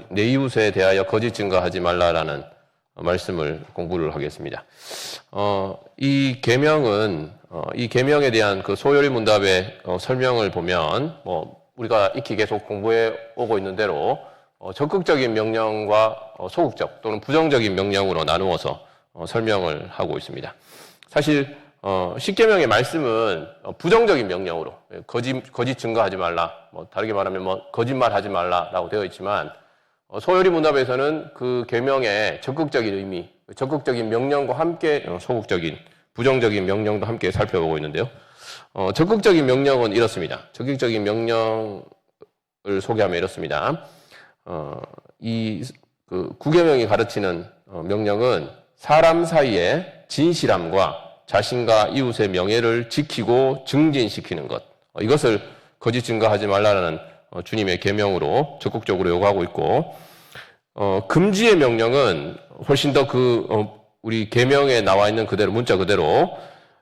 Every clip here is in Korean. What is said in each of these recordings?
내 이웃에 대하여 거짓 증거하지 말라라는 말씀을 공부를 하겠습니다. 이 계명에 대한 그 소요리 문답의 설명을 보면 우리가 익히 계속 공부해 오고 있는 대로 적극적인 명령과 소극적 또는 부정적인 명령으로 나누어서 설명을 하고 있습니다. 사실 십계명의 말씀은 부정적인 명령으로 거짓 증거하지 말라, 다르게 말하면 거짓말하지 말라라고 되어 있지만 소요리 문답에서는 그 계명의 적극적인 의미, 적극적인 명령과 함께 소극적인 부정적인 명령도 함께 살펴보고 있는데요. 적극적인 명령은 이렇습니다. 적극적인 명령을 소개하면 이렇습니다. 그 구계명이 가르치는 명령은 사람 사이의 진실함과 자신과 이웃의 명예를 지키고 증진시키는 것, 이것을 거짓 증거하지 말라는 주님의 계명으로 적극적으로 요구하고 있고, 금지의 명령은 훨씬 더 우리 계명에 나와 있는 그대로 문자 그대로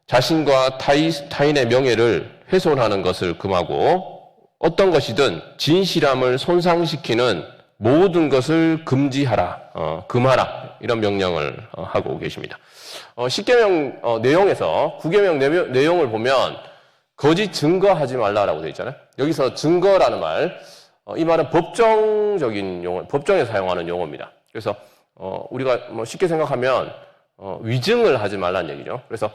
자신과 타인의 명예를 훼손하는 것을 금하고 어떤 것이든 진실함을 손상시키는 모든 것을 금지하라, 금하라, 이런 명령을 하고 계십니다. 십계명 내용에서 구계명 내용을 보면 거짓 증거하지 말라라고 되어 있잖아요. 여기서 증거라는 말, 이 말은 법정적인 용어, 법정에서 사용하는 용어입니다. 그래서 우리가 쉽게 생각하면 위증을 하지 말라는 얘기죠. 그래서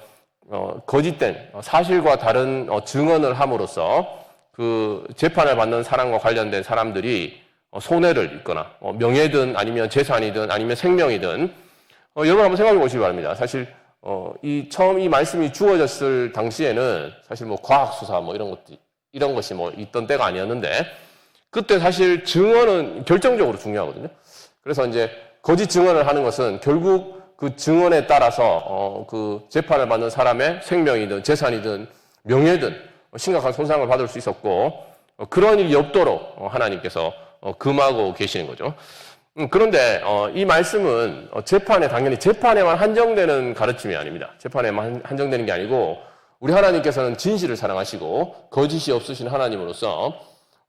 거짓된 사실과 다른 증언을 함으로써 그 재판을 받는 사람과 관련된 사람들이 손해를 입거나 명예든 아니면 재산이든 아니면 생명이든 여러분 한번 생각해 보시기 바랍니다. 사실 처음 이 말씀이 주어졌을 당시에는 사실 과학 수사 이런 것이 있던 때가 아니었는데 그때 사실 증언은 결정적으로 중요하거든요. 그래서 이제 거짓 증언을 하는 것은 결국 그 증언에 따라서 그 재판을 받는 사람의 생명이든 재산이든 명예든 심각한 손상을 받을 수 있었고 그런 일이 없도록 하나님께서 금하고 계시는 거죠. 그런데 이 말씀은 당연히 재판에만 한정되는 가르침이 아닙니다. 재판에만 한정되는 게 아니고 우리 하나님께서는 진실을 사랑하시고 거짓이 없으신 하나님으로서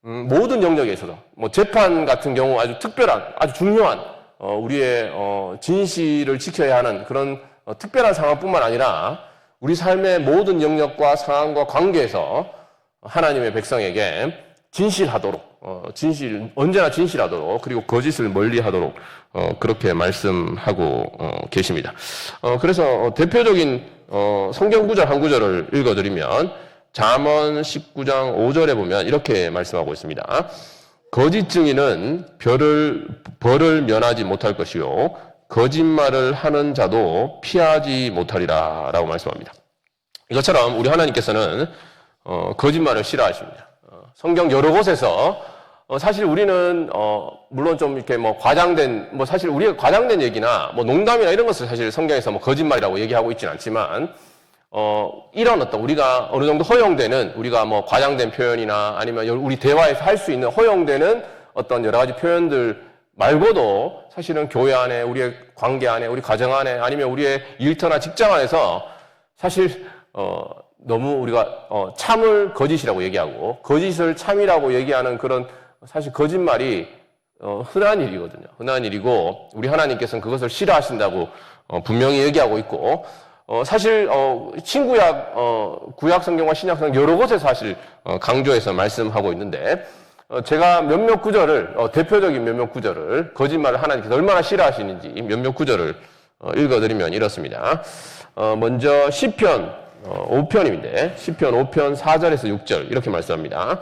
모든 영역에 있어서 재판 같은 경우 아주 특별한 아주 중요한 우리의 진실을 지켜야 하는 그런 특별한 상황뿐만 아니라 우리 삶의 모든 영역과 상황과 관계에서 하나님의 백성에게 진실하도록 언제나 진실하도록 그리고 거짓을 멀리하도록 그렇게 말씀하고 계십니다. 그래서 대표적인 성경 구절 한 구절을 읽어드리면 잠언 19장 5절에 보면 이렇게 말씀하고 있습니다. 거짓 증인은 벌을 면하지 못할 것이요 거짓말을 하는 자도 피하지 못하리라 라고 말씀합니다. 이것처럼 우리 하나님께서는 거짓말을 싫어하십니다. 성경 여러 곳에서 사실 우리는 물론 좀 이렇게 과장된 사실 우리가 과장된 얘기나 농담이나 이런 것을 사실 성경에서 거짓말이라고 얘기하고 있지는 않지만 이런 우리가 어느 정도 허용되는 우리가 과장된 표현이나 아니면 우리 대화에서 할 수 있는 허용되는 어떤 여러 가지 표현들 말고도 사실은 교회 안에 우리의 관계 안에 우리 가정 안에 아니면 우리의 일터나 직장 안에서 사실 너무 우리가 참을 거짓이라고 얘기하고 거짓을 참이라고 얘기하는 그런 사실 거짓말이 흔한 일이거든요. 흔한 일이고 우리 하나님께서는 그것을 싫어하신다고 분명히 얘기하고 있고 사실 신구약 구약 성경과 신약 성경 여러 곳에서 사실 강조해서 말씀하고 있는데 제가 몇몇 구절을 대표적인 몇몇 구절을 거짓말을 하나님께서 얼마나 싫어하시는지 몇몇 구절을 읽어드리면 이렇습니다. 먼저 시편 5편인데 시편 5편 4절에서 6절 이렇게 말씀합니다.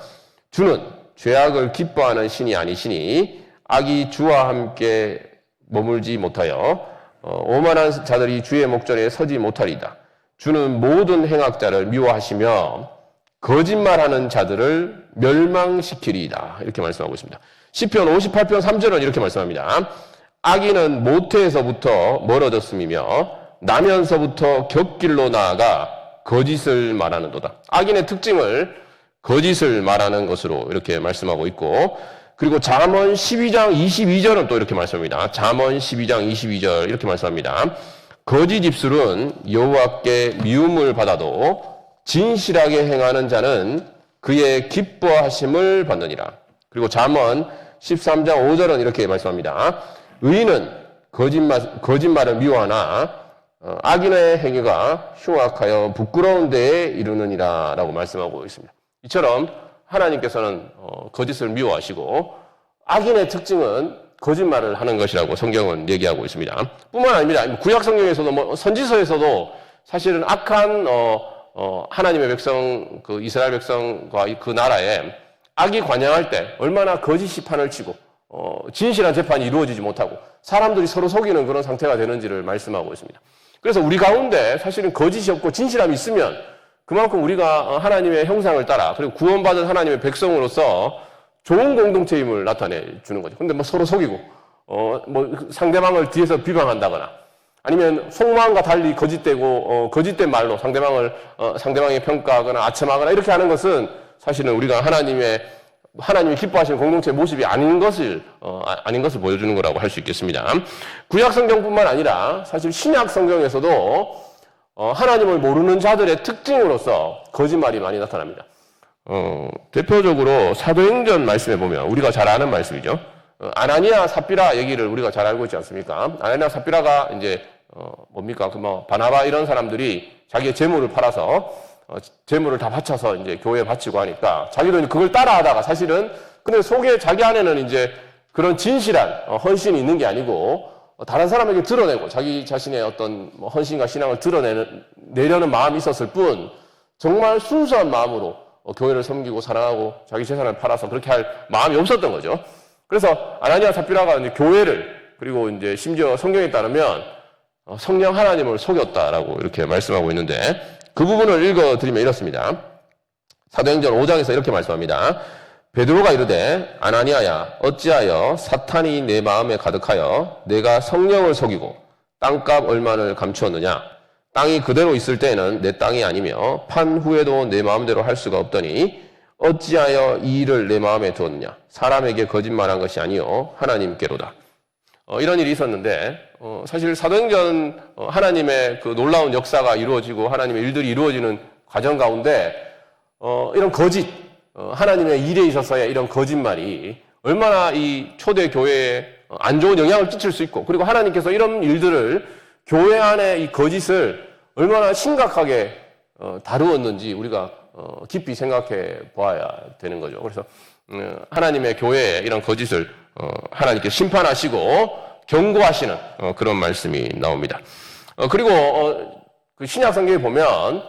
주는 죄악을 기뻐하는 신이 아니시니 악이 주와 함께 머물지 못하여 오만한 자들이 주의 목전에 서지 못하리이다. 주는 모든 행악자를 미워하시며 거짓말하는 자들을 멸망시키리이다. 이렇게 말씀하고 있습니다. 시편 58편 3절은 이렇게 말씀합니다. 악인은 모태에서부터 멀어졌음이며 나면서부터 곁길로 나아가 거짓을 말하는도다. 악인의 특징을 거짓을 말하는 것으로 이렇게 말씀하고 있고 그리고 잠언 12장 22절은 또 이렇게 말씀합니다. 잠언 12장 22절 이렇게 말씀합니다. 거짓 입술은 여호와께 미움을 받아도 진실하게 행하는 자는 그의 기뻐하심을 받느니라. 그리고 잠언 13장 5절은 이렇게 말씀합니다. 의인은 거짓말을 미워하나 악인의 행위가 흉악하여 부끄러운 데에 이르느니라 라고 말씀하고 있습니다. 이처럼 하나님께서는 거짓을 미워하시고 악인의 특징은 거짓말을 하는 것이라고 성경은 얘기하고 있습니다. 뿐만 아닙니다. 구약 성경에서도 선지서에서도 사실은 악한 하나님의 백성, 그 이스라엘 백성과 그 나라에 악이 관영할 때 얼마나 거짓이 판을 치고 진실한 재판이 이루어지지 못하고 사람들이 서로 속이는 그런 상태가 되는지를 말씀하고 있습니다. 그래서 우리 가운데 사실은 거짓이 없고 진실함이 있으면 그만큼 우리가 하나님의 형상을 따라 그리고 구원받은 하나님의 백성으로서 좋은 공동체임을 나타내 주는 거죠. 근데 뭐 서로 속이고 상대방을 뒤에서 비방한다거나 아니면 속마음과 달리 거짓되고 거짓된 말로 상대방의 평가하거나 아첨하거나 이렇게 하는 것은 사실은 우리가 하나님이 기뻐하시는 공동체의 모습이 아닌 것을 보여주는 거라고 할 수 있겠습니다. 구약 성경뿐만 아니라 사실 신약 성경에서도 하나님을 모르는 자들의 특징으로서 거짓말이 많이 나타납니다. 대표적으로 사도행전 말씀에 보면 우리가 잘 아는 말씀이죠. 아나니아 삽비라 얘기를 우리가 잘 알고 있지 않습니까? 아나니아 삽비라가 이제 뭡니까? 바나바 이런 사람들이 자기의 재물을 팔아서 재물을 다 바쳐서 이제 교회에 바치고 하니까 자기도 그걸 따라하다가 사실은 근데 속에 자기 안에는 이제 그런 진실한 헌신이 있는 게 아니고 다른 사람에게 드러내고 자기 자신의 어떤 헌신과 신앙을 드러내려는 마음이 있었을 뿐 정말 순수한 마음으로 교회를 섬기고 사랑하고 자기 재산을 팔아서 그렇게 할 마음이 없었던 거죠. 그래서 아나니아 삽비라가 이제 교회를 그리고 이제 심지어 성경에 따르면 성령 하나님을 속였다라고 이렇게 말씀하고 있는데 그 부분을 읽어드리면 이렇습니다. 사도행전 5장에서 이렇게 말씀합니다. 베드로가 이르되 아나니아야 어찌하여 사탄이 내 마음에 가득하여 내가 성령을 속이고 땅값 얼마를 감추었느냐. 땅이 그대로 있을 때에는 내 땅이 아니며 판 후에도 내 마음대로 할 수가 없더니 어찌하여 이 일을 내 마음에 두었느냐. 사람에게 거짓말한 것이 아니요 하나님께로다. 이런 일이 있었는데 사실 사도행전 하나님의 그 놀라운 역사가 이루어지고 하나님의 일들이 이루어지는 과정 가운데 이런 거짓 하나님의 일에 있어서의 이런 거짓말이 얼마나 이 초대 교회에 안 좋은 영향을 끼칠 수 있고 그리고 하나님께서 이런 일들을 교회 안에 이 거짓을 얼마나 심각하게 다루었는지 우리가 깊이 생각해 보아야 되는 거죠. 그래서 하나님의 교회에 이런 거짓을 하나님께서 심판하시고 경고하시는 그런 말씀이 나옵니다. 그리고 그 신약 성경에 보면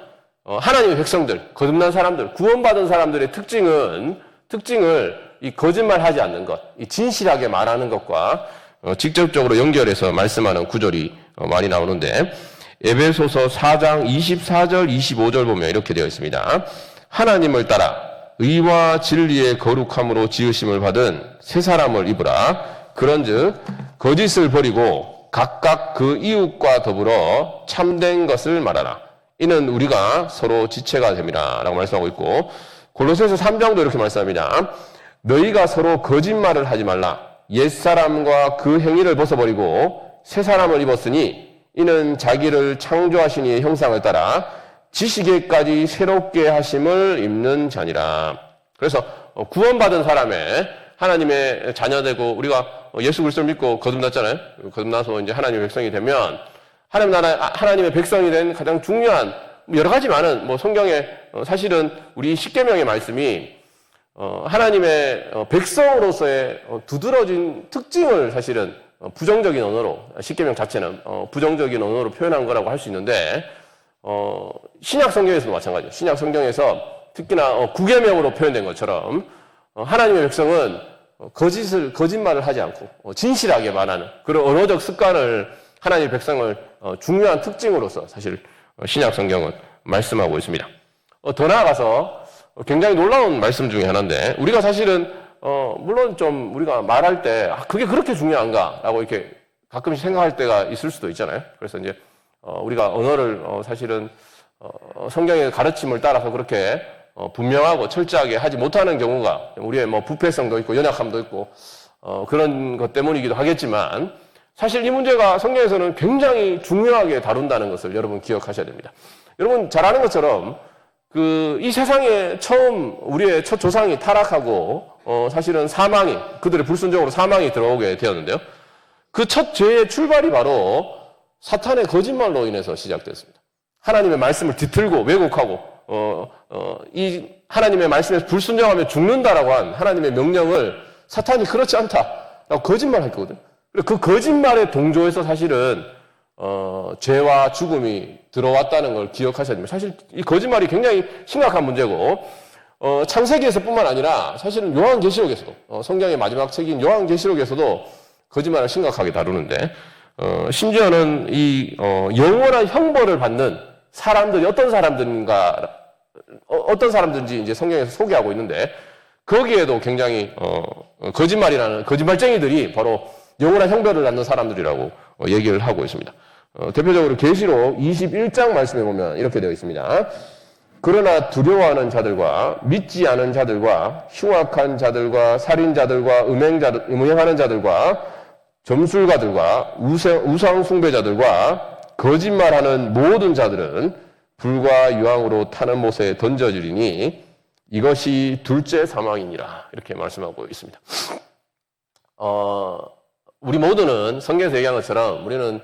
하나님의 백성들, 거듭난 사람들, 구원받은 사람들의 특징을 이 거짓말하지 않는 것, 이 진실하게 말하는 것과 직접적으로 연결해서 말씀하는 구절이 많이 나오는데 에베소서 4장 24절, 25절 보면 이렇게 되어 있습니다. 하나님을 따라 의와 진리의 거룩함으로 지으심을 받은 새 사람을 입으라. 그런즉 거짓을 버리고 각각 그 이웃과 더불어 참된 것을 말하라. 이는 우리가 서로 지체가 됨이라 라고 말씀하고 있고 골로새서 3장도 이렇게 말씀합니다. 너희가 서로 거짓말을 하지 말라. 옛사람과 그 행위를 벗어버리고 새 사람을 입었으니 이는 자기를 창조하신 이의 형상을 따라 지식에까지 새롭게 하심을 입는 자니라. 그래서 구원받은 사람의 하나님의 자녀되고 우리가 예수 그리스도를 믿고 거듭났잖아요. 거듭나서 이제 하나님의 백성이 되면 하나님의 백성이 된 가장 중요한 여러 가지 많은 성경에 사실은 우리 십계명의 말씀이 하나님의 백성으로서의 두드러진 특징을 사실은 부정적인 언어로 십계명 자체는 부정적인 언어로 표현한 거라고 할 수 있는데 신약 성경에서도 마찬가지예요. 신약 성경에서 특히나 구계명으로 표현된 것처럼 하나님의 백성은 거짓말을 하지 않고 진실하게 말하는 그런 언어적 습관을 하나님의 백성을 중요한 특징으로서 사실 신약 성경은 말씀하고 있습니다. 더 나아가서 굉장히 놀라운 말씀 중에 하나인데 우리가 사실은 물론 좀 우리가 말할 때 그게 그렇게 중요한가라고 이렇게 가끔씩 생각할 때가 있을 수도 있잖아요. 그래서 이제 우리가 언어를 사실은 성경의 가르침을 따라서 그렇게 분명하고 철저하게 하지 못하는 경우가 우리의 부패성도 있고 연약함도 있고 그런 것 때문이기도 하겠지만 사실 이 문제가 성경에서는 굉장히 중요하게 다룬다는 것을 여러분 기억하셔야 됩니다. 여러분 잘 아는 것처럼 이 세상에 처음 우리의 첫 조상이 타락하고 사실은 사망이, 그들의 불순종으로 사망이 들어오게 되었는데요. 그 첫 죄의 출발이 바로 사탄의 거짓말로 인해서 시작됐습니다. 하나님의 말씀을 뒤틀고 왜곡하고, 이 하나님의 말씀에 불순종하면 죽는다라고 한 하나님의 명령을 사탄이 그렇지 않다라고 거짓말 했거든요. 그 거짓말의 동조에서 사실은 죄와 죽음이 들어왔다는 걸 기억하셔야 됩니다. 사실 이 거짓말이 굉장히 심각한 문제고, 창세기에서뿐만 아니라 사실은 요한계시록에서도, 성경의 마지막 책인 요한계시록에서도 거짓말을 심각하게 다루는데, 심지어는 이 영원한 형벌을 받는 사람들이 어떤 사람들인지 이제 성경에서 소개하고 있는데, 거기에도 굉장히 거짓말쟁이들이 바로 영원한 형벌을 받는 사람들이라고 얘기를 하고 있습니다. 대표적으로 계시록 21장 말씀에 보면 이렇게 되어 있습니다. 그러나 두려워하는 자들과 믿지 않은 자들과 흉악한 자들과 살인자들과 음행하는 자들과 점술가들과 우상 숭배자들과 거짓말하는 모든 자들은 불과 유황으로 타는 못에 던져지리니 이것이 둘째 사망이니라. 이렇게 말씀하고 있습니다. 우리 모두는 성경에서 얘기한 것처럼 우리는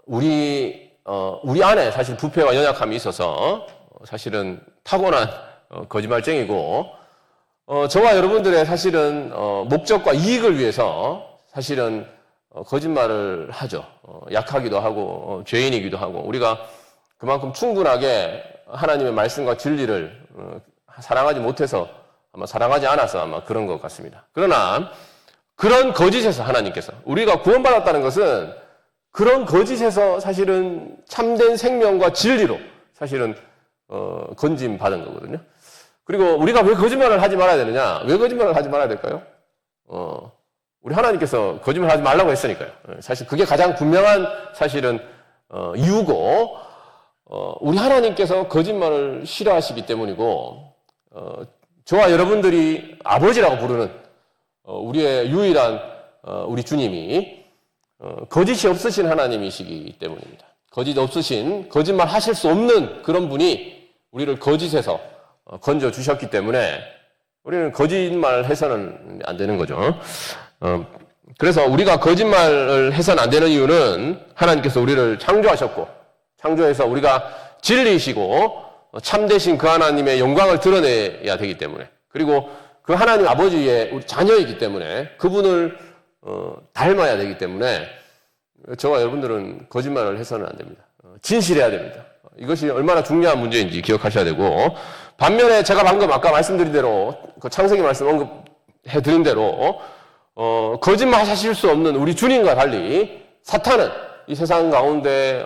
우리 안에 사실 부패와 연약함이 있어서 사실은 타고난 거짓말쟁이고, 저와 여러분들의 사실은 목적과 이익을 위해서 사실은 거짓말을 하죠. 약하기도 하고 죄인이기도 하고, 우리가 그만큼 충분하게 하나님의 말씀과 진리를 사랑하지 못해서 아마 사랑하지 않아서 아마 그런 것 같습니다. 그러나 그런 거짓에서 하나님께서, 우리가 구원받았다는 것은 그런 거짓에서 사실은 참된 생명과 진리로 사실은 건짐받은 거거든요. 그리고 우리가 왜 거짓말을 하지 말아야 되느냐? 왜 거짓말을 하지 말아야 될까요? 우리 하나님께서 거짓말 하지 말라고 했으니까요. 사실 그게 가장 분명한 사실은 이유고, 우리 하나님께서 거짓말을 싫어하시기 때문이고, 저와 여러분들이 아버지라고 부르는 우리의 유일한 우리 주님이 거짓이 없으신 하나님이시기 때문입니다. 거짓 없으신, 거짓말 하실 수 없는 그런 분이 우리를 거짓에서 건져 주셨기 때문에 우리는 거짓말 해서는 안 되는 거죠. 그래서 우리가 거짓말을 해서는 안 되는 이유는 하나님께서 우리를 창조하셨고, 창조해서 우리가 진리이시고 참되신 그 하나님의 영광을 드러내야 되기 때문에, 그리고 그 하나님 아버지의 우리 자녀이기 때문에 그분을 닮아야 되기 때문에 저와 여러분들은 거짓말을 해서는 안 됩니다. 진실해야 됩니다. 이것이 얼마나 중요한 문제인지 기억하셔야 되고, 반면에 제가 방금 아까 말씀드린 대로, 그 창세기 말씀 언급해드린 대로 거짓말 하실 수 없는 우리 주님과 달리 사탄은 이 세상 가운데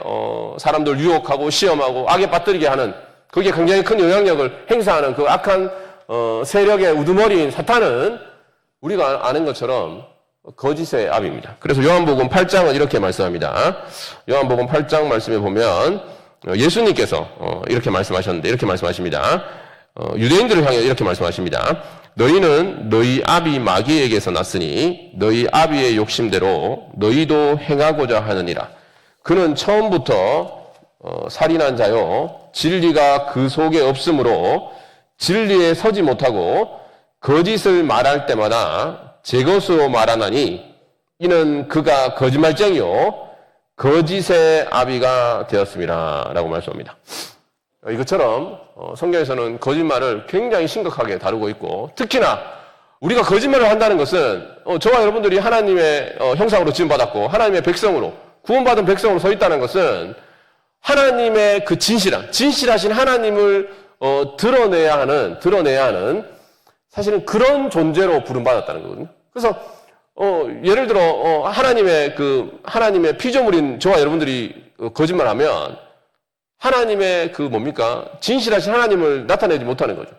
사람들 유혹하고 시험하고 악에 빠뜨리게 하는, 그게 굉장히 큰 영향력을 행사하는 그 악한 세력의 우두머리인 사탄은 우리가 아는 것처럼 거짓의 아비입니다. 그래서 요한복음 8장은 이렇게 말씀합니다. 요한복음 8장 말씀에 보면 예수님께서 이렇게 말씀하셨는데, 이렇게 말씀하십니다. 유대인들을 향해 이렇게 말씀하십니다. 너희는 너희 아비 마귀에게서 났으니 너희 아비의 욕심대로 너희도 행하고자 하느니라. 그는 처음부터 살인한 자요, 진리가 그 속에 없으므로 진리에 서지 못하고 거짓을 말할 때마다 제 것으로 말하나니 이는 그가 거짓말쟁이요 거짓의 아비가 되었습니다. 라고 말씀합니다. 이것처럼 성경에서는 거짓말을 굉장히 심각하게 다루고 있고, 특히나 우리가 거짓말을 한다는 것은 저와 여러분들이 하나님의 형상으로 지음받았고 하나님의 백성으로, 구원받은 백성으로 서 있다는 것은 하나님의 그 진실하신 하나님을 드러내야 하는 사실은 그런 존재로 부름받았다는 거거든요. 그래서 예를 들어 하나님의 피조물인 저와 여러분들이 거짓말하면 하나님의 진실하신 하나님을 나타내지 못하는 거죠.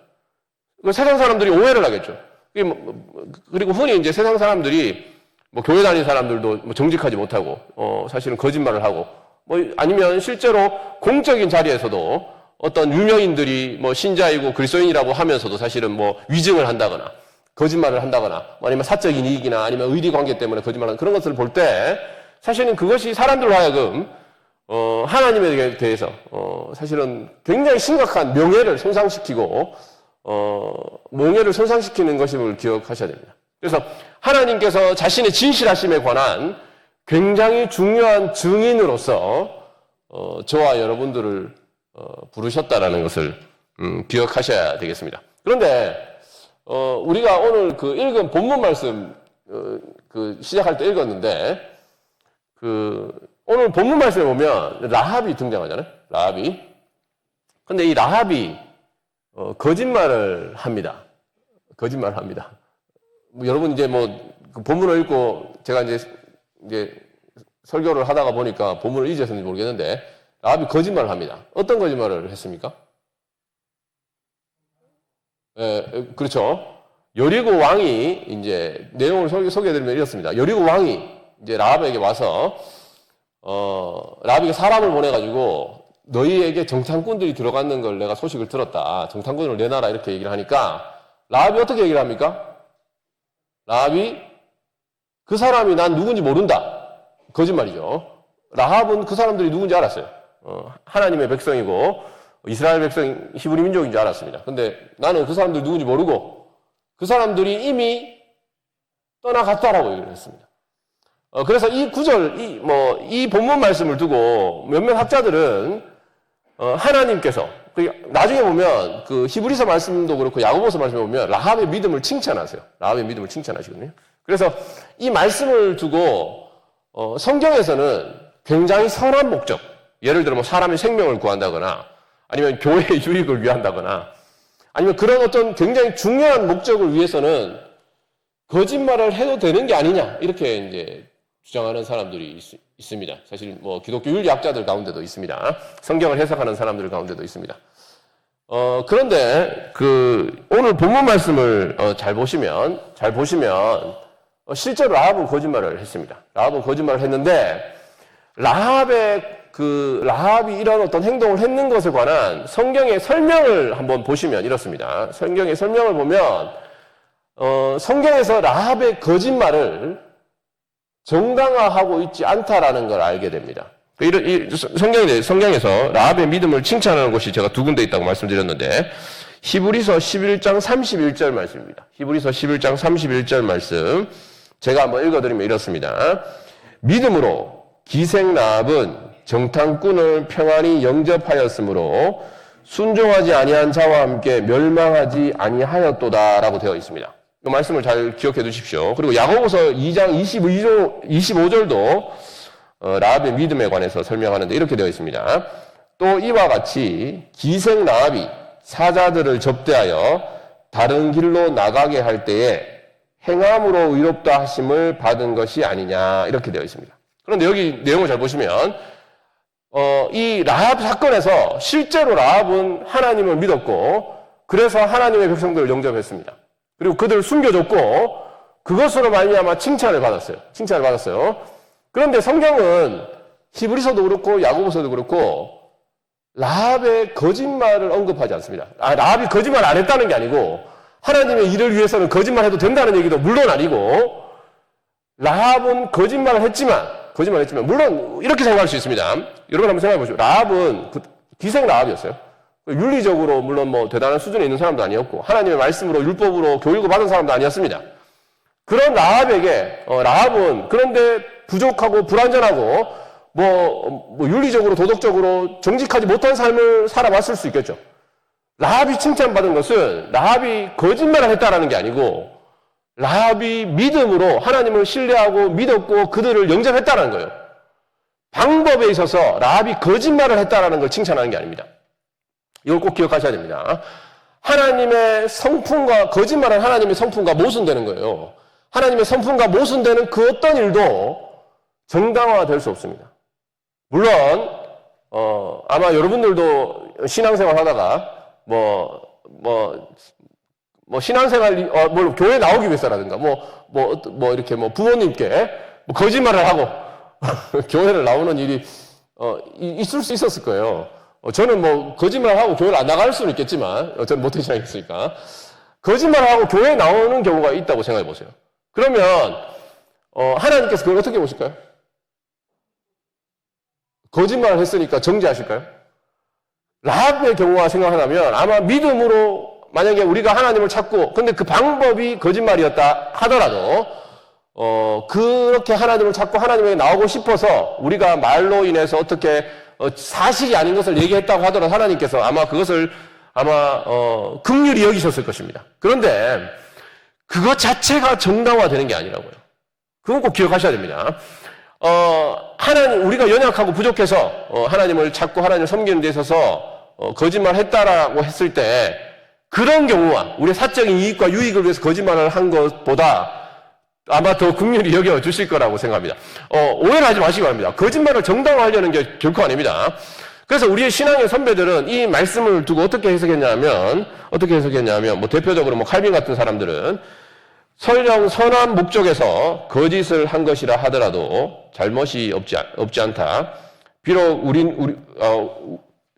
세상 사람들이 오해를 하겠죠. 그리고 흔히 이제 세상 사람들이 교회 다니는 사람들도 정직하지 못하고 사실은 거짓말을 하고, 아니면 실제로 공적인 자리에서도 어떤 유명인들이 신자이고 그리스도인이라고 하면서도 사실은 위증을 한다거나 거짓말을 한다거나, 아니면 사적인 이익이나 아니면 의리 관계 때문에 거짓말하는 그런 것을 볼 때, 사실은 그것이 사람들로 하여금 하나님에 대해서 사실은 굉장히 심각한 명예를 손상시키고 명예를 손상시키는 것임을 기억하셔야 됩니다. 그래서 하나님께서 자신의 진실하심에 관한 굉장히 중요한 증인으로서 저와 여러분들을 부르셨다라는 것을 기억하셔야 되겠습니다. 그런데 우리가 오늘 그 읽은 본문 말씀 시작할 때 읽었는데 오늘 본문 말씀에 보면 라합이 등장하잖아요. 라합이. 근데 이 라합이 거짓말을 합니다. 거짓말을 합니다. 여러분 이제 그 본문을 읽고 제가 이제 설교를 하다가 보니까 본문을 잊어서인지 모르겠는데 라합이 거짓말을 합니다. 어떤 거짓말을 했습니까? 그렇죠. 여리고 왕이 이제 내용을 소개해드리면 이렇습니다. 여리고 왕이 이제 라합에게 와서 라합에게 사람을 보내가지고 너희에게 정탐꾼들이 들어갔는 걸 내가 소식을 들었다. 정탐꾼을 내놔라 이렇게 얘기를 하니까 라합이 어떻게 얘기를 합니까? 라합이 그 사람이 난 누군지 모른다. 거짓말이죠. 라합은 그 사람들이 누군지 알았어요. 하나님의 백성이고 이스라엘 백성 히브리 민족인 줄 알았습니다. 근데 나는 그 사람들 누군지 모르고 그 사람들이 이미 떠나갔다라고 얘기를 했습니다. 그래서 이 구절, 이 본문 말씀을 두고 몇몇 학자들은 하나님께서 나중에 보면 그 히브리서 말씀도 그렇고 야고보서 말씀에 보면 라합의 믿음을 칭찬하세요. 라합의 믿음을 칭찬하시거든요. 그래서 이 말씀을 두고 성경에서는 굉장히 선한 목적, 예를 들어 사람의 생명을 구한다거나 아니면 교회의 유익을 위한다거나 아니면 그런 어떤 굉장히 중요한 목적을 위해서는 거짓말을 해도 되는 게 아니냐 이렇게 이제 주장하는 사람들이 있습니다. 사실 기독교 윤리학자들 가운데도 있습니다. 성경을 해석하는 사람들 가운데도 있습니다. 그런데 오늘 본문 말씀을 잘 보시면 실제로 라합은 거짓말을 했습니다. 라합은 거짓말을 했는데 라합이 이런 어떤 행동을 했는 것에 관한 성경의 설명을 한번 보시면 이렇습니다. 성경의 설명을 보면 성경에서 라합의 거짓말을 정당화하고 있지 않다라는 걸 알게 됩니다. 성경에서 라합의 믿음을 칭찬하는 곳이 제가 두 군데 있다고 말씀드렸는데 히브리서 11장 31절 말씀입니다. 히브리서 11장 31절 말씀 제가 한번 읽어드리면 이렇습니다. 믿음으로 기생 라합은 정탐꾼을 평안히 영접하였으므로 순종하지 아니한 자와 함께 멸망하지 아니하였도다라고 되어 있습니다. 이 말씀을 잘 기억해 두십시오. 그리고 야고보서 2장 25절도 라합의 믿음에 관해서 설명하는데 이렇게 되어 있습니다. 또 이와 같이 기생 라합이 사자들을 접대하여 다른 길로 나가게 할 때에 행함으로 의롭다 하심을 받은 것이 아니냐 이렇게 되어 있습니다. 그런데 여기 내용을 잘 보시면 이 라합 사건에서 실제로 라합은 하나님을 믿었고 그래서 하나님의 백성들을 영접했습니다. 그리고 그들을 숨겨줬고 그것으로 말미암아 칭찬을 받았어요. 그런데 성경은 히브리서도 그렇고 야고보서도 그렇고 라합의 거짓말을 언급하지 않습니다. 라합이 거짓말 안 했다는 게 아니고 하나님의 일을 위해서는 거짓말해도 된다는 얘기도 물론 아니고 라합은 거짓말을 했지만 물론 이렇게 생각할 수 있습니다. 여러분 한번 생각해 보시죠. 라합은 기생 라합이었어요. 윤리적으로 물론 대단한 수준에 있는 사람도 아니었고 하나님의 말씀으로 율법으로 교육을 받은 사람도 아니었습니다. 그런 라합에게 라합은 그런데 부족하고 불완전하고 윤리적으로 도덕적으로 정직하지 못한 삶을 살아왔을 수 있겠죠. 라합이 칭찬받은 것은 라합이 거짓말을 했다라는 게 아니고 라합이 믿음으로 하나님을 신뢰하고 믿었고 그들을 영접했다는 거예요. 방법에 있어서 라합이 거짓말을 했다라는 걸 칭찬하는 게 아닙니다. 이걸 꼭 기억하셔야 됩니다. 하나님의 성품과 거짓말은 하나님의 성품과 모순되는 거예요. 하나님의 성품과 모순되는 그 어떤 일도 정당화될 수 없습니다. 물론 아마 여러분들도 신앙생활 하다가 신앙생활 교회 나오기 위해서라든가 이렇게 부모님께 거짓말을 하고 교회를 나오는 일이 있을 수 있었을 거예요. 저는 거짓말을 하고 교회를 안 나갈 수는 있겠지만 저는 모태신앙이었으니까 거짓말을 하고 교회에 나오는 경우가 있다고 생각해 보세요. 그러면 하나님께서 그걸 어떻게 보실까요? 거짓말을 했으니까 정죄하실까요? 라합의 경우와 생각하면 아마 믿음으로 만약에 우리가 하나님을 찾고, 근데 그 방법이 거짓말이었다 하더라도, 그렇게 하나님을 찾고 하나님에게 나오고 싶어서 우리가 말로 인해서 어떻게, 사실이 아닌 것을 얘기했다고 하더라도 하나님께서 아마 그것을 긍휼히 여기셨을 것입니다. 그런데 그것 자체가 정당화되는 게 아니라고요. 그건 꼭 기억하셔야 됩니다. 우리가 연약하고 부족해서 하나님을 찾고 하나님을 섬기는 데 있어서 거짓말 했다라고 했을 때 그런 경우와 우리의 사적인 이익과 유익을 위해서 거짓말을 한 것보다 아마 더 긍휼히 여겨주실 거라고 생각합니다. 오해를 하지 마시기 바랍니다. 거짓말을 정당화하려는 게 결코 아닙니다. 그래서 우리의 신앙의 선배들은 이 말씀을 두고 어떻게 해석했냐면, 뭐 대표적으로 뭐 칼빈 같은 사람들은 설령 선한 목적에서 거짓을 한 것이라 하더라도 잘못이 없지 않다. 비록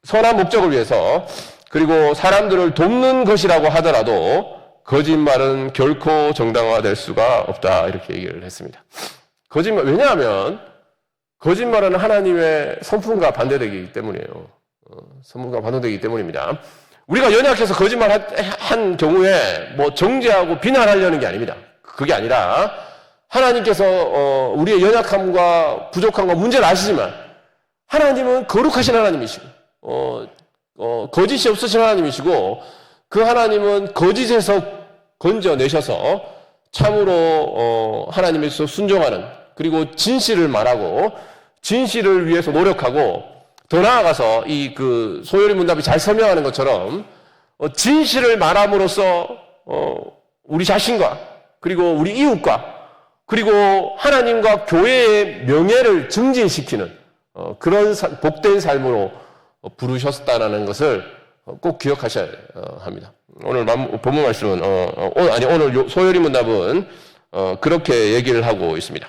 선한 목적을 위해서 그리고 사람들을 돕는 것이라고 하더라도 거짓말은 결코 정당화될 수가 없다. 이렇게 얘기를 했습니다. 왜냐하면 거짓말은 하나님의 성품과 반대되기 때문이에요. 성품과 반대되기 때문입니다. 우리가 연약해서 거짓말 한 경우에 뭐 정죄하고 비난하려는 게 아닙니다. 그게 아니라 하나님께서 우리의 연약함과 부족함과 문제를 아시지만 하나님은 거룩하신 하나님이시고 거짓이 없으신 하나님이시고 그 하나님은 거짓에서 건져내셔서 참으로 하나님에서 순종하는 그리고 진실을 말하고 진실을 위해서 노력하고 더 나아가서 소요리 문답이 잘 설명하는 것처럼 진실을 말함으로써 우리 자신과 그리고 우리 이웃과 그리고 하나님과 교회의 명예를 증진시키는 그런 복된 삶으로 부르셨다는 것을 꼭 기억하셔야 합니다. 오늘 본문 말씀은 오늘 소요리 문답은 그렇게 얘기를 하고 있습니다.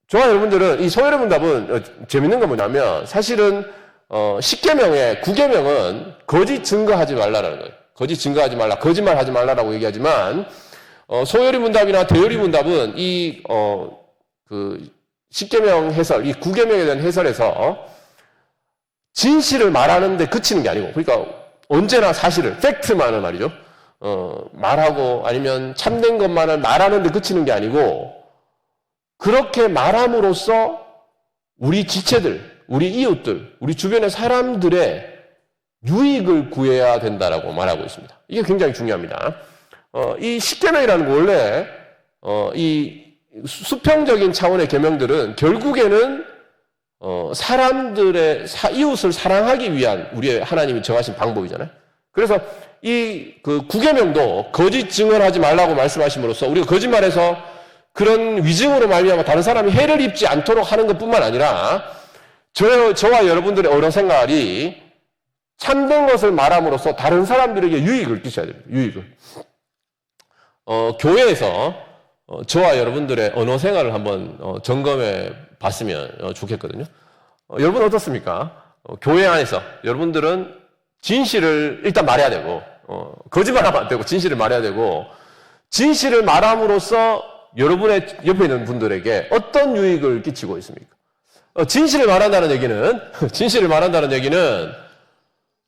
저와 여러분들은 이 소요리 문답은 재밌는 건 뭐냐면 사실은 10계명의 9계명은 거짓 증거하지 말라라는 거예요. 거짓 증거하지 말라, 거짓말하지 말라라고 얘기하지만 소요리 문답이나 대요리 문답은 이 10계명 해설, 이 9계명에 대한 해설에서 진실을 말하는 데 그치는 게 아니고 그러니까 언제나 사실을, 팩트만을 말이죠. 말하고 아니면 참된 것만을 말하는 데 그치는 게 아니고 그렇게 말함으로써 우리 지체들, 우리 이웃들, 우리 주변의 사람들의 유익을 구해야 된다라고 말하고 있습니다. 이게 굉장히 중요합니다. 이 10계명이라는 거 원래 이 수평적인 차원의 계명들은 결국에는 사람들의 이웃을 사랑하기 위한 우리의 하나님이 정하신 방법이잖아요. 그래서 이 9계명도 거짓 증언하지 말라고 말씀하심으로써 우리가 거짓말해서 그런 위증으로 말미암아 다른 사람이 해를 입지 않도록 하는 것뿐만 아니라 저와 여러분들의 언어 생활이 참된 것을 말함으로써 다른 사람들에게 유익을 끼쳐야 됩니다. 유익을. 교회에서 저와 여러분들의 언어 생활을 한번 점검해 봤으면 좋겠거든요. 여러분 어떻습니까? 교회 안에서 여러분들은 진실을 일단 말해야 되고 거짓말하면 안 되고 진실을 말해야 되고 진실을 말함으로써 여러분의 옆에 있는 분들에게 어떤 유익을 끼치고 있습니까? 진실을 말한다는 얘기는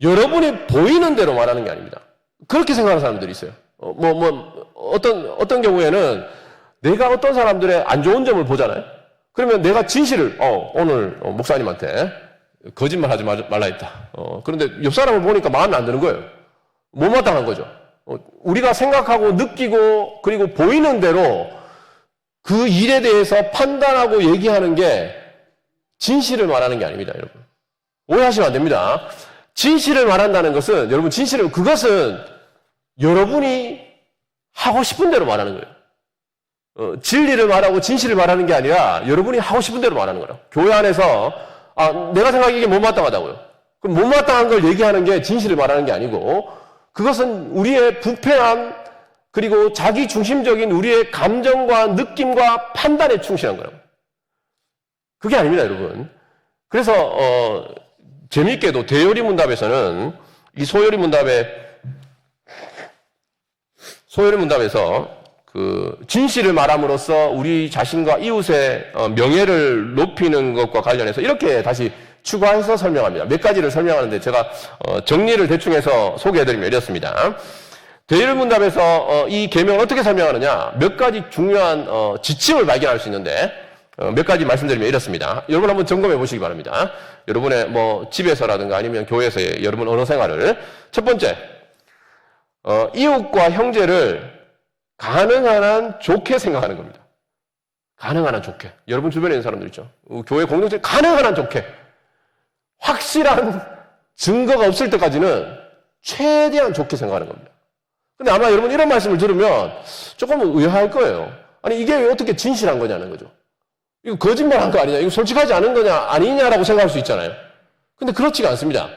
여러분이 보이는 대로 말하는 게 아닙니다. 그렇게 생각하는 사람들이 있어요. 어떤 경우에는 내가 어떤 사람들의 안 좋은 점을 보잖아요. 그러면 내가 진실을, 오늘 목사님한테 거짓말 하지 말라 했다. 그런데 옆 사람을 보니까 마음에 안 드는 거예요. 못마땅한 거죠. 우리가 생각하고 느끼고 그리고 보이는 대로 그 일에 대해서 판단하고 얘기하는 게 진실을 말하는 게 아닙니다, 여러분. 오해하시면 안 됩니다. 진실을 말한다는 것은, 여러분, 그것은 여러분이 하고 싶은 대로 말하는 거예요. 진리를 말하고 진실을 말하는 게 아니라 여러분이 하고 싶은 대로 말하는 거예요. 교회 안에서, 내가 생각하기에 못마땅하다고요. 그럼 못마땅한 걸 얘기하는 게 진실을 말하는 게 아니고, 그것은 우리의 부패함, 그리고 자기 중심적인 우리의 감정과 느낌과 판단에 충실한 거라고. 그게 아닙니다, 여러분. 그래서 재미있게도 대요리 문답에서는 이 소요리 문답에서 그 진실을 말함으로써 우리 자신과 이웃의 명예를 높이는 것과 관련해서 이렇게 다시 추가해서 설명합니다. 몇 가지를 설명하는데 제가 정리를 대충 해서 소개해드리면 이렇습니다. 대일문답에서 이 계명을 어떻게 설명하느냐, 몇 가지 중요한 지침을 발견할 수 있는데 몇 가지 말씀드리면 이렇습니다. 여러분 한번 점검해 보시기 바랍니다. 여러분의 뭐 집에서라든가 아니면 교회에서의 여러분 언어 생활을. 첫 번째, 이웃과 형제를 가능한 한 좋게 생각하는 겁니다. 가능한 한 좋게. 여러분 주변에 있는 사람들 있죠. 교회 공동체 가능한 한 좋게. 확실한 증거가 없을 때까지는 최대한 좋게 생각하는 겁니다. 근데 아마 여러분 이런 말씀을 들으면 조금 의아할 거예요. 아니 이게 어떻게 진실한 거냐는 거죠. 이거 거짓말한 거 아니냐, 이거 솔직하지 않은 거냐 아니냐라고 생각할 수 있잖아요. 근데 그렇지가 않습니다.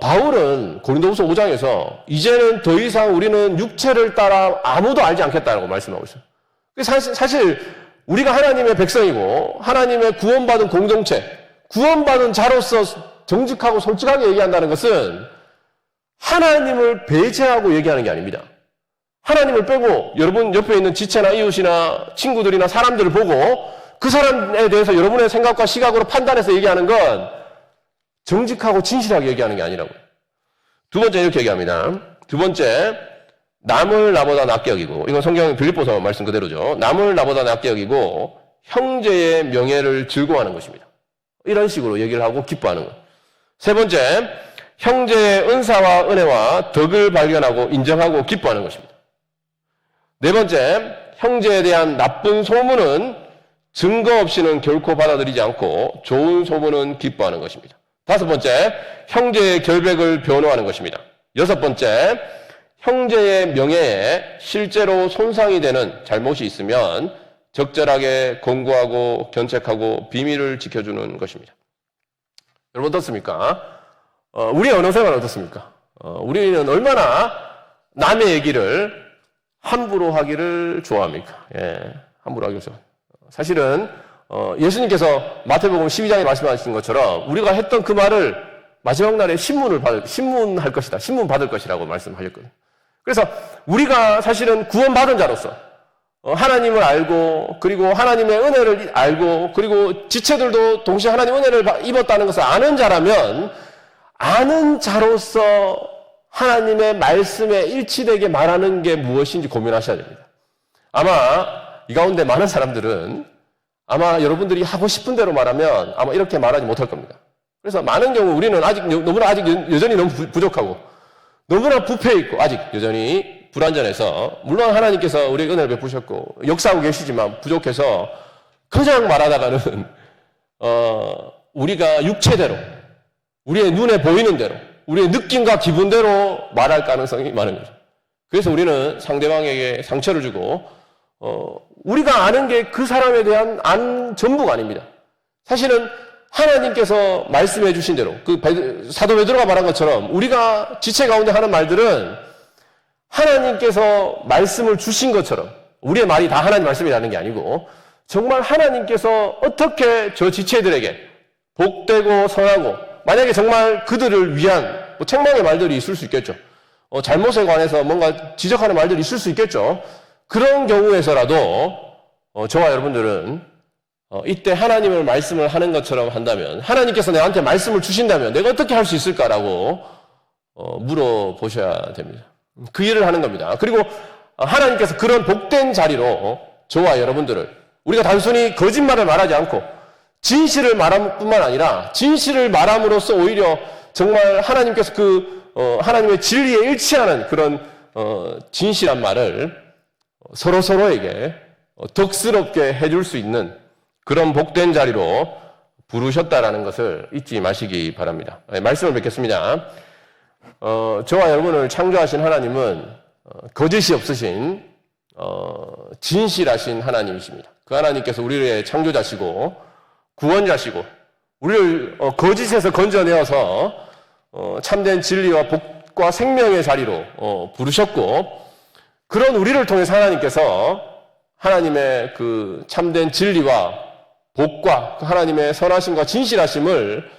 바울은 고린도후서 5장에서 이제는 더 이상 우리는 육체를 따라 아무도 알지 않겠다라고 말씀하고 있어요. 사실 우리가 하나님의 백성이고 하나님의 구원받은 공동체, 구원받은 자로서 정직하고 솔직하게 얘기한다는 것은 하나님을 배제하고 얘기하는 게 아닙니다. 하나님을 빼고 여러분 옆에 있는 지체나 이웃이나 친구들이나 사람들을 보고 그 사람에 대해서 여러분의 생각과 시각으로 판단해서 얘기하는 건 정직하고 진실하게 얘기하는 게 아니라고요. 두 번째 이렇게 얘기합니다. 두 번째, 남을 나보다 낫게 여기고, 이건 성경 빌립보서 말씀 그대로죠. 남을 나보다 낫게 여기고 형제의 명예를 즐거워하는 것입니다. 이런 식으로 얘기를 하고 기뻐하는 것. 세 번째, 형제의 은사와 은혜와 덕을 발견하고 인정하고 기뻐하는 것입니다. 네 번째, 형제에 대한 나쁜 소문은 증거 없이는 결코 받아들이지 않고 좋은 소문은 기뻐하는 것입니다. 다섯 번째, 형제의 결백을 변호하는 것입니다. 여섯 번째, 형제의 명예에 실제로 손상이 되는 잘못이 있으면 적절하게 권고하고 견책하고 비밀을 지켜주는 것입니다. 여러분 어떻습니까? 우리의 언어 생활은 어떻습니까? 우리는 얼마나 남의 얘기를 함부로 하기를 좋아합니까? 예, 함부로 하기를 좋아합니다. 사실은 예수님께서 마태복음 12장에 말씀하신 것처럼 우리가 했던 그 말을 마지막 날에 신문할 것이다, 신문 받을 것이라고 말씀하셨거든요. 그래서 우리가 사실은 구원받은 자로서 하나님을 알고 그리고 하나님의 은혜를 알고 그리고 지체들도 동시에 하나님 은혜를 입었다는 것을 아는 자라면 아는 자로서 하나님의 말씀에 일치되게 말하는 게 무엇인지 고민하셔야 됩니다. 아마 이 가운데 많은 사람들은 아마 여러분들이 하고 싶은 대로 말하면 아마 이렇게 말하지 못할 겁니다. 그래서 많은 경우 우리는 너무나 여전히 너무 부족하고 너무나 부패해 있고 아직 여전히 불완전해서 물론 하나님께서 우리에게 은혜를 베푸셨고 역사하고 계시지만 부족해서 그냥 말하다가는 우리가 육체대로 우리의 눈에 보이는 대로 우리의 느낌과 기분대로 말할 가능성이 많은 거죠. 그래서 우리는 상대방에게 상처를 주고 우리가 아는 게 그 사람에 대한 전부가 아닙니다. 사실은 하나님께서 말씀해 주신 대로 사도 베드로가 말한 것처럼 우리가 지체 가운데 하는 말들은 하나님께서 말씀을 주신 것처럼 우리의 말이 다 하나님 말씀이라는 게 아니고 정말 하나님께서 어떻게 저 지체들에게 복되고 선하고 만약에 정말 그들을 위한 책망의 말들이 있을 수 있겠죠. 잘못에 관해서 뭔가 지적하는 말들이 있을 수 있겠죠. 그런 경우에서라도 저와 여러분들은 이때 하나님을 말씀을 하는 것처럼 한다면 하나님께서 내한테 말씀을 주신다면 내가 어떻게 할 수 있을까라고 물어보셔야 됩니다. 그 일을 하는 겁니다. 그리고 하나님께서 그런 복된 자리로 저와 여러분들을 우리가 단순히 거짓말을 말하지 않고 진실을 말함 뿐만 아니라 진실을 말함으로써 오히려 정말 하나님께서 하나님의 진리에 일치하는 그런 진실한 말을 서로에게 덕스럽게 해줄 수 있는 그런 복된 자리로 부르셨다라는 것을 잊지 마시기 바랍니다. 말씀을 뵙겠습니다. 저와 여러분을 창조하신 하나님은 거짓이 없으신 진실하신 하나님이십니다. 그 하나님께서 우리의 창조자시고 구원자시고 우리를 거짓에서 건져내어서 참된 진리와 복과 생명의 자리로 부르셨고 그런 우리를 통해서 하나님께서 하나님의 그 참된 진리와 복과 하나님의 선하심과 진실하심을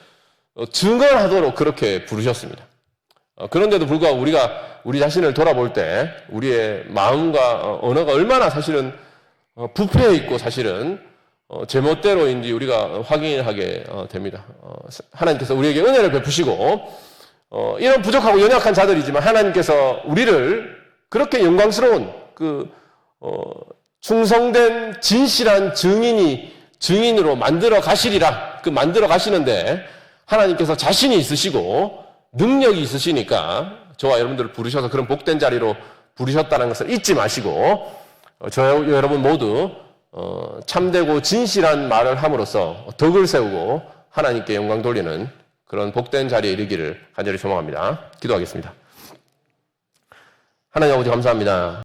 증언하도록 그렇게 부르셨습니다. 그런데도 불구하고 우리가 우리 자신을 돌아볼 때 우리의 마음과 언어가 얼마나 사실은 부패해 있고 사실은 제멋대로인지 우리가 확인하게 됩니다. 하나님께서 우리에게 은혜를 베푸시고 이런 부족하고 연약한 자들이지만 하나님께서 우리를 그렇게 영광스러운 충성된 진실한 증인으로 만들어 가시리라. 만들어 가시는데 하나님께서 자신이 있으시고 능력이 있으시니까 저와 여러분들을 부르셔서 그런 복된 자리로 부르셨다는 것을 잊지 마시고 저와 여러분 모두 참되고 진실한 말을 함으로써 덕을 세우고 하나님께 영광 돌리는 그런 복된 자리에 이르기를 간절히 소망합니다. 기도하겠습니다. 하나님 아버지 감사합니다.